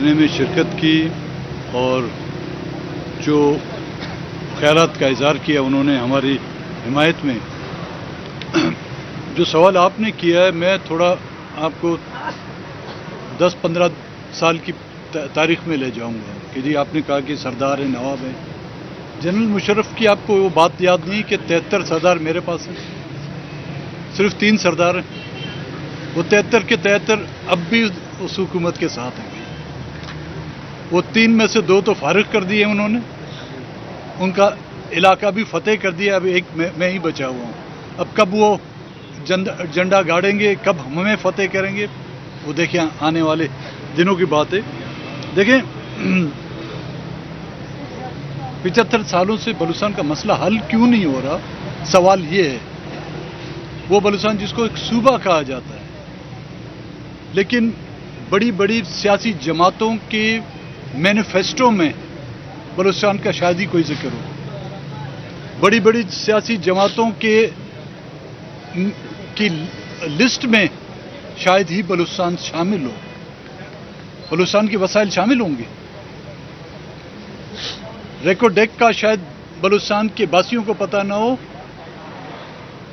اجتماع میں شرکت کی اور جو خیالات کا اظہار کیا انہوں نے ہماری حمایت میں. جو سوال آپ نے کیا ہے میں تھوڑا آپ کو 10-15 سال کی تاریخ میں لے جاؤں گا کہ جی آپ نے کہا کہ سردار ہیں، نواب ہیں. جنرل مشرف کی آپ کو وہ بات یاد نہیں کہ 73 سردار میرے پاس ہیں، صرف 3 سردار ہیں. وہ 73 کے 73 اب بھی اس حکومت کے ساتھ ہیں. وہ 3 میں سے 2 تو فارغ کر دیے انہوں نے، ان کا علاقہ بھی فتح کر دیا. اب ایک میں ہی بچا ہوا ہوں. اب کب وہ جھنڈا گاڑیں گے، کب ہمیں فتح کریں گے، وہ دیکھیں آنے والے دنوں کی بات ہے. دیکھیں 75 سالوں سے بلوچستان کا مسئلہ حل کیوں نہیں ہو رہا، سوال یہ ہے. وہ بلوچستان جس کو ایک صوبہ کہا جاتا ہے، لیکن بڑی بڑی سیاسی جماعتوں کے مینیفیسٹو میں بلوچستان کا شاید ہی کوئی ذکر ہو. بڑی بڑی سیاسی جماعتوں کی لسٹ میں شاید ہی بلوچستان شامل ہو. بلوچستان کے وسائل شامل ہوں گے. ریکو ڈیک کا شاید بلوچستان کے باسیوں کو پتہ نہ ہو،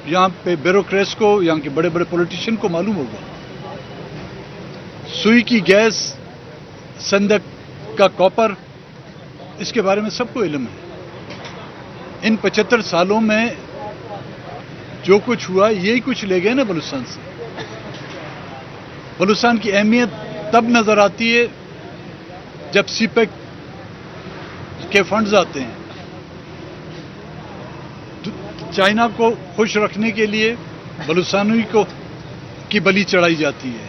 یہاں پہ بیوروکریٹس کو، یہاں کے بڑے بڑے پولیٹیشین کو معلوم ہوگا. سوئی کی گیس، سندک کا کاپر، اس کے بارے میں سب کو علم ہے. ان 75 سالوں میں جو کچھ ہوا یہی کچھ لے گئے نا بلوچستان سے. بلوچستان کی اہمیت تب نظر آتی ہے جب سی پیک کے فنڈز آتے ہیں. چائنا کو خوش رکھنے کے لیے بلوچستانی کی بلی چڑھائی جاتی ہے.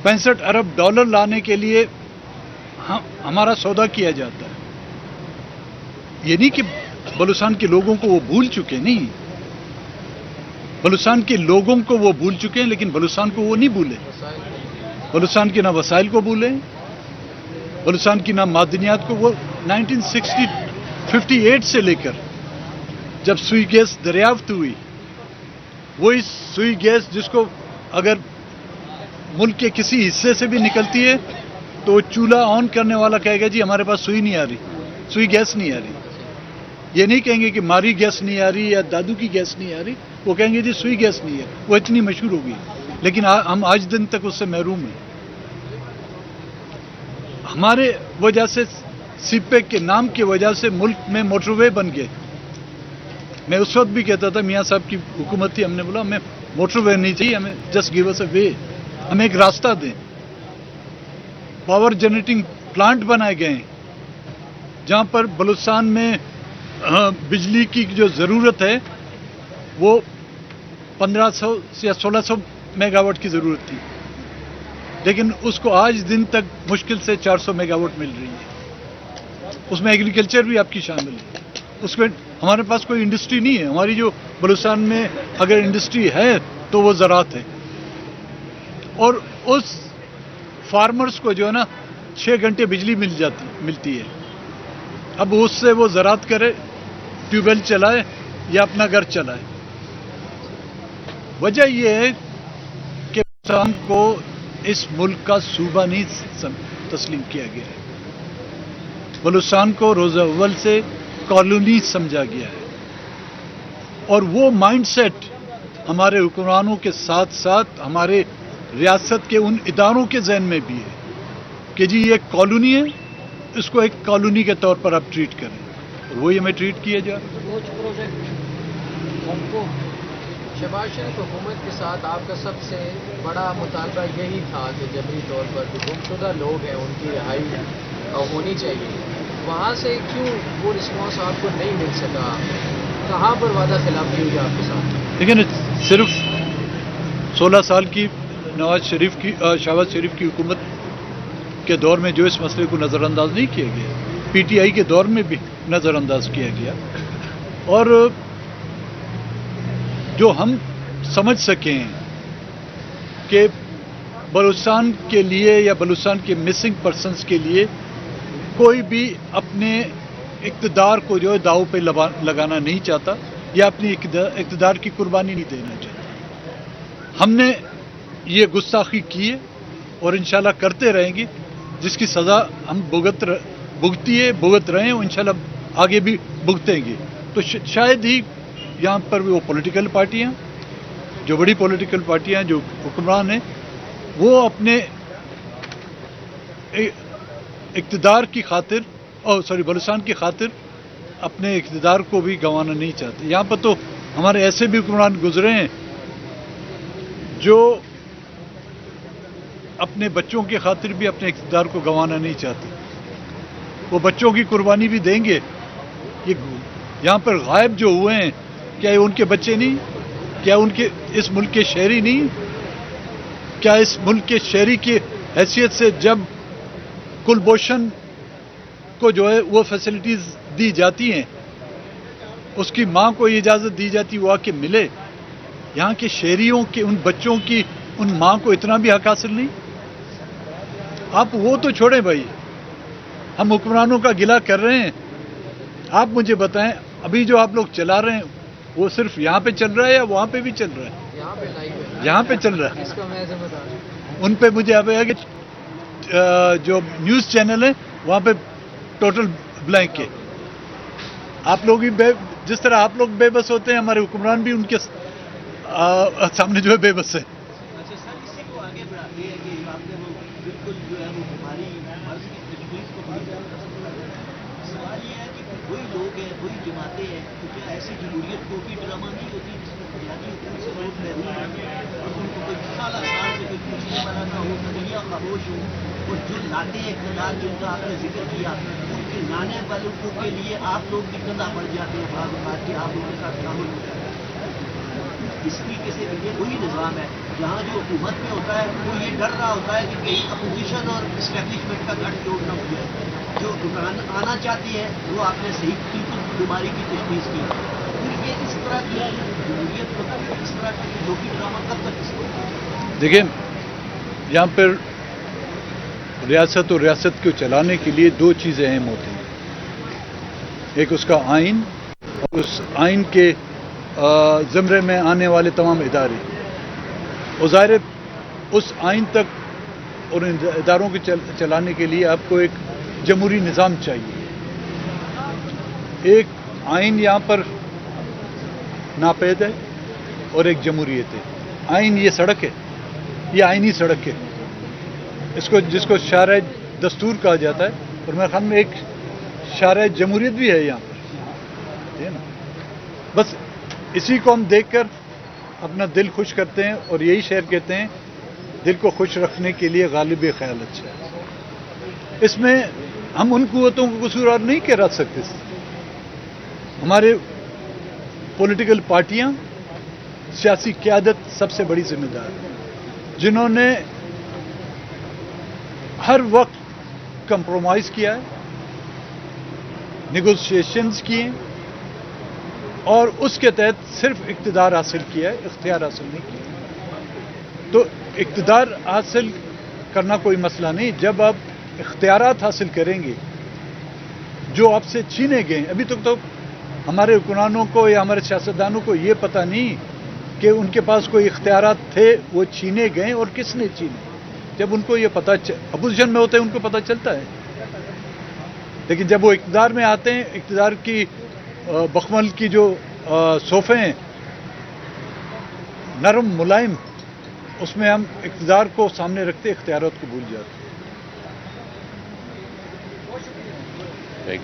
65 ارب ڈالر لانے کے لیے ہمارا سودا کیا جاتا ہے. یہ نہیں کہ بلوچستان کے لوگوں کو وہ بھول چکے، نہیں، بلوچستان کے لوگوں کو وہ بھول چکے ہیں، لیکن بلوچستان کو وہ نہیں بھولے. بلوچستان کے نہ وسائل کو بھولے، بلوچستان کی نہ معدنیات کو. وہ 1958 سے لے کر جب سوئی گیس دریافت ہوئی، وہی سوئی گیس جس کو اگر ملک کے کسی حصے سے بھی نکلتی ہے تو چولہا آن کرنے والا کہے گا جی ہمارے پاس سوئی نہیں آ رہی، سوئی گیس نہیں آ رہی. یہ نہیں کہیں گے کہ ماری گیس نہیں آ رہی یا دادو کی گیس نہیں آ رہی، وہ کہیں گے جی سوئی گیس نہیں ہے. وہ اتنی مشہور ہوگی، لیکن ہم آج دن تک اس سے محروم ہیں. ہمارے وجہ سے، سی پیک کے نام کی وجہ سے ملک میں موٹر وے بن گئے. میں اس وقت بھی کہتا تھا، میاں صاحب کی حکومت تھی، ہم نے بولا ہمیں موٹر وے نہیں چاہیے، ہمیں جسٹ گیو اس اے وے، ہمیں ایک راستہ دیں. پاور جنریٹنگ پلانٹ بنائے گئے ہیں جہاں پر بلوچستان میں بجلی کی جو ضرورت ہے وہ 1500 یا 1600 میگا واٹ کی ضرورت تھی، لیکن اس کو آج دن تک مشکل سے 400 میگا واٹ مل رہی ہے. اس میں ایگریکلچر بھی آپ کی شامل ہے. اس میں ہمارے پاس کوئی انڈسٹری نہیں ہے. ہماری جو بلوچستان میں اگر انڈسٹری ہے تو وہ زراعت ہے. اور اس فارمرز کو جو ہے نا 6 گھنٹے بجلی ملتی ہے. اب اس سے وہ زراعت کرے، ٹیوب ویل چلائے یا اپنا گھر چلائے. وجہ یہ ہے کہ بلوچستان کو اس ملک کا صوبہ نہیں تسلیم کیا گیا ہے. بلوچستان کو روز اول سے کالونی سمجھا گیا ہے. اور وہ مائنڈ سیٹ ہمارے حکمرانوں کے ساتھ ساتھ ہمارے ریاست کے ان اداروں کے ذہن میں بھی ہے کہ جی یہ ایک کالونی ہے، اس کو ایک کالونی کے طور پر آپ ٹریٹ کریں، اور وہی ہمیں ٹریٹ کیا جائے. شہباز شریف حکومت کے ساتھ آپ کا سب سے بڑا مطالبہ یہی تھا کہ جبری طور پر جو گمشدہ لوگ ہیں ان کی رہائی ہونی چاہیے. وہاں سے کیوں وہ رسپانس آپ کو نہیں مل سکا؟ کہاں پر وعدہ خلافی ہوئی آپ کے ساتھ؟ لیکن صرف 16 سال کی شہباز شریف کی حکومت کے دور میں جو اس مسئلے کو نظر انداز نہیں کیا گیا، پی ٹی آئی کے دور میں بھی نظر انداز کیا گیا. اور جو ہم سمجھ سکیں کہ بلوچستان کے لیے یا بلوچستان کے مسنگ پرسنز کے لیے کوئی بھی اپنے اقتدار کو جو ہے داؤ پہ لگانا نہیں چاہتا یا اپنی اقتدار کی قربانی نہیں دینا چاہتا. ہم نے یہ گستاخی کی ہے اور انشاءاللہ کرتے رہیں گے, جس کی سزا ہم بھگت رہے ہیں اور انشاءاللہ آگے بھی بھگتیں گے. تو شاید ہی یہاں پر وہ پولیٹیکل پارٹیاں, جو بڑی پولیٹیکل پارٹیاں, جو حکمران ہیں, وہ اپنے اقتدار کی خاطر بلوچستان کی خاطر اپنے اقتدار کو بھی گنوانا نہیں چاہتے. یہاں پر تو ہمارے ایسے بھی حکمران گزرے ہیں جو اپنے بچوں کی خاطر بھی اپنے اقتدار کو گنوانا نہیں چاہتے. وہ بچوں کی قربانی بھی دیں گے. یہ یہاں پر غائب جو ہوئے ہیں, کیا ان کے بچے نہیں؟ کیا ان کے اس ملک کے شہری نہیں؟ کیا اس ملک کے شہری کی حیثیت سے جب کلبھوشن کو جو ہے وہ فیسلٹیز دی جاتی ہیں, اس کی ماں کو یہ اجازت دی جاتی وہ آ کے ملے, یہاں کے شہریوں کے ان بچوں کی ان ماں کو اتنا بھی حق حاصل نہیں؟ آپ وہ تو چھوڑیں بھائی, ہم حکمرانوں کا گلہ کر رہے ہیں. آپ مجھے بتائیں, ابھی جو آپ لوگ چلا رہے ہیں وہ صرف یہاں پہ چل رہا ہے یا وہاں پہ بھی چل رہا ہے؟ یہاں پہ لائیو ہے, یہاں پہ چل رہا ہے. اس کا میں ذمہ دار ہوں. ان پہ مجھے اب ہے کہ جو نیوز چینل ہیں وہاں پہ ٹوٹل بلینک ہے. آپ لوگ بھی جس طرح آپ لوگ بے بس ہوتے ہیں, ہمارے حکمران بھی ان کے سامنے جو ہے بے بس ہے. اچھا سر, اسی کو آگے بڑھاتے ہیں کہ آپ نے وہ بالکل جو ہے وہ ہماری مرض کی تشخیص کو بڑی زیادہ سوال یہ ہے کہ وہی لوگ ہیں, وہی جماعتیں ہیں, تو کیا ایسی جمہوریت کو بھی ڈرامہ نہیں ہوتی جس میں بنیادی حقوق سے ووٹ محروم ہے اور ان کو کوئی سالہ سال سے کوئی پوچھنے والا نہ ہو, نظریہ خاموش ہو, اور جو لاتے ہیں اقتدار جن کا آپ نے ذکر کیا, ان کے لانے والوں کے لیے آپ لوگ بھی قضا پڑ جاتے ہیں بعض اوقات کہ آپ ان کے ساتھ شامل ہو جاتے ہیں. اس طریقے سے یہ وہی نظام ہے جہاں جو حکومت میں ہوتا ہے وہ یہ ڈر رہا ہوتا ہے کہ کہیں اپوزیشن اور اسٹیبلشمنٹ کا گٹھ جوڑ نہ ہو جائے. جو حکمران آنا چاہتی ہے وہ آپ نے صحیح بالکل بیماری کی تشخیص کی. پھر یہ اس طرح کی جمہوریت کو اس طرح کا لوکی ڈرامہ کب تک اس کو؟ دیکھیں, یہاں پر ریاست اور ریاست کو چلانے کے لیے دو چیزیں اہم ہوتی ہیں. ایک اس کا آئین, اور اس آئین کے زمرے میں آنے والے تمام ادارے. اور ظاہر اس آئین تک اور ان اداروں کو چلانے کے لیے آپ کو ایک جمہوری نظام چاہیے. ایک آئین یہاں پر ناپید ہے اور ایک جمہوریت ہے. آئین یہ سڑک ہے, یہ آئینی سڑک ہے, جس کو شارع دستور کہا جاتا ہے, اور میرے خیال میں ایک شارع جمہوریت بھی ہے یہاں پر, ہے نا. بس اسی کو ہم دیکھ کر اپنا دل خوش کرتے ہیں, اور یہی شعر کہتے ہیں, دل کو خوش رکھنے کے لیے غالب خیال اچھا ہے. اس میں ہم ان قوتوں کو قصوروار نہیں کہہ سکتے. ہمارے پولیٹیکل پارٹیاں, سیاسی قیادت سب سے بڑی ذمہ دار ہے, جنہوں نے ہر وقت کمپرومائز کیا ہے, نیگوشیشنز کیے, اور اس کے تحت صرف اقتدار حاصل کیا ہے, اختیار حاصل نہیں کیا. تو اقتدار حاصل کرنا کوئی مسئلہ نہیں. جب آپ اختیارات حاصل کریں گے جو آپ سے چھینے گئے, ابھی تک تو ہمارے حکمرانوں کو یا ہمارے سیاستدانوں کو یہ پتہ نہیں کہ ان کے پاس کوئی اختیارات تھے, وہ چھینے گئے اور کس نے چھینے. جب ان کو یہ پتہ اپوزیشن میں ہوتے ہیں ان کو پتہ چلتا ہے, لیکن جب وہ اقتدار میں آتے ہیں, اقتدار کی بخمل کی جو صوفے ہیں نرم ملائم, اس میں ہم اقتدار کو سامنے رکھتے اختیارات کو بھول جاتے ہیں.